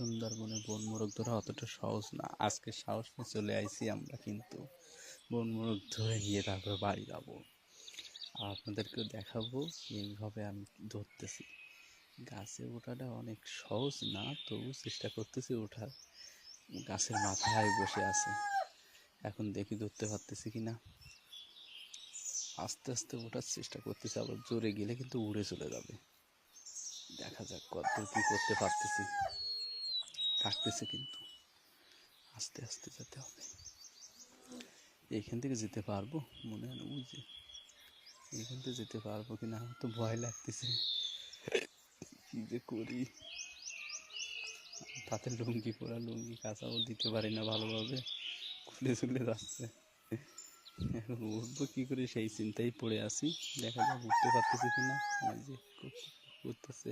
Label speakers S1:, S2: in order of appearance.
S1: সুন্দরবনে বন মোরগ ধরা অতটা সহজ না। আজকে সাহস নিয়ে চলে আইছি আমরা, কিন্তু বন মোরগ ধরে নিয়ে তারপরে বাড়ি যাবো আর আপনাদেরকেও দেখাবো এইভাবে আমি ধরতেছি। গাছে ওঠাটা অনেক সহজ না, তবু চেষ্টা করতেছি ওঠার। গাছের মাথায় বসে আছে, এখন দেখি ধরতে পারতেছি কিনা। আস্তে আস্তে ওঠার চেষ্টা করতেছি, আবার জোরে গেলে কিন্তু উড়ে চলে যাবে। দেখা যাক কতদূর কি করতে পারতেছি। কাটতেছে কিন্তু আস্তে আস্তে যেতে হবে। এইখান থেকে যেতে পারবো মনে হয় না, বুঝছি এইখান থেকে যেতে পারবো কিনা তো ভয় লাগতেছে। কি যে করি, তাতে লুঙ্গি পরা, লুঙ্গি কাঁচাও দিতে পারি না ভালোভাবে, খুলে চলে যাচ্ছে। এখন উঠবো কি করে সেই চিন্তায় পড়ে আছি। দেখা যাক উঠতে পারতেছি কিনা। ওই যে করতেছে